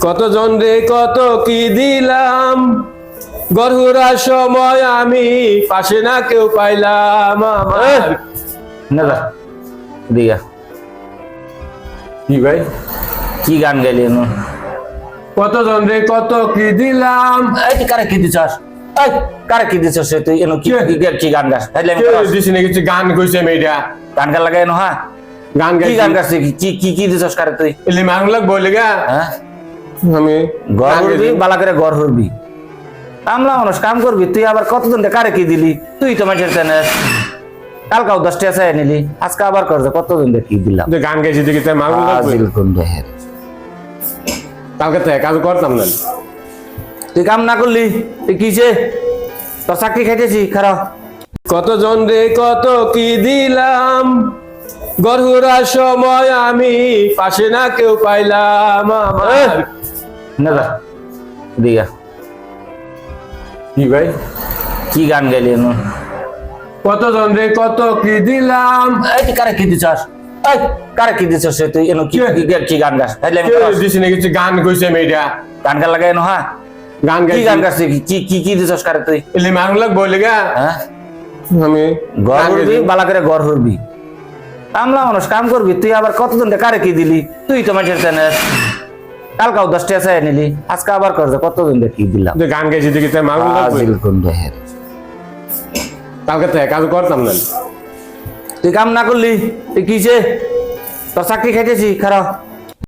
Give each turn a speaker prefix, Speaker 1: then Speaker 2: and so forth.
Speaker 1: কতজন রে কত কি দিলাম, গরহুরার সময় আমি পাশে না কেউ পাইলাম আমার।
Speaker 2: না যা দিয়া
Speaker 1: কি ভাই,
Speaker 2: কি গান গাইলি এনো?
Speaker 1: কতজন রে কত কি দিলাম।
Speaker 2: এই তুই কারে কি দিছস? এই কারে কি দিছস তুই এনো? কি কি গান গাস? তাইলে আমি
Speaker 1: দিছি না কিছু, গান কইছে মেয়েটা।
Speaker 2: গান গা লাগাই এনো? হ্যাঁ
Speaker 1: গান
Speaker 2: কি
Speaker 1: গাইছি।
Speaker 2: গান গাইছিস? কি কি কি দিছস কারে তুই?
Speaker 1: এলি মানুষ লাগ বলে গা
Speaker 2: হ্যাঁ
Speaker 1: আমি
Speaker 2: ঘর
Speaker 1: গান
Speaker 2: হরবি,
Speaker 1: গাইছি।
Speaker 2: বালা করে ঘর হরবি, কামলা মানুষ কাম করবি। তুই আবার কতজন কারে কি দিলি? তুই তো মানুষের তেনে কালকাও 10টা চাই নিলি, আজকে আবার করছে কতজন কি দিলাম।
Speaker 1: যে গান গাইছি দেখি তাই মানুষ লাগবে।
Speaker 2: আজিল কোন দেহের
Speaker 1: কালকে তো কাজ করতাম না।
Speaker 2: তুই কাম না করলি তুই কিছে তোর চাকরি খাইতেছি খারাপ।
Speaker 1: কতজন রে কত কি দিলাম, গরহুরার সময় আমি পাশে না কেউ পাইলাম আমার।
Speaker 2: না যা দিয়া
Speaker 1: কি ভাই,
Speaker 2: কি গান গাইলি এনো?
Speaker 1: কতজন রে কত কি দিলাম।
Speaker 2: এই তুই কারে কি দিছস? এই কারে কি দিছস তুই এনো? কি কি গান গাস? তাইলে আমি
Speaker 1: দিছি না কিছু, গান কইছে মেয়েটা।
Speaker 2: গান গা লাগাই এনো? হ্যাঁ
Speaker 1: গান
Speaker 2: কি
Speaker 1: গাইছি।
Speaker 2: গান গাইছিস? কি কি কি দিছস কারে তুই?
Speaker 1: এলি মানুষ লাগ বলে গা
Speaker 2: হ্যাঁ
Speaker 1: আমি
Speaker 2: ঘর
Speaker 1: গান
Speaker 2: হরবি,
Speaker 1: গাইছি।
Speaker 2: বালা করে ঘর হরবি, কামলা মানুষ কাম করবি। তুই আবার কতজন কারে কি দিলি? তুই তো মানুষের তেনে কালকাও 10টা চাই নিলি, আজকে আবার করছে কতজন কি দিলাম।
Speaker 1: যে গান গাইছি দেখি তাই মানুষ লাগবে।
Speaker 2: আজিল কোন দেহের
Speaker 1: কালকে তো কাজ করতাম না।
Speaker 2: তুই কাম না করলি তুই কিছে তোর চাকরি খাইতেছি খারাপ।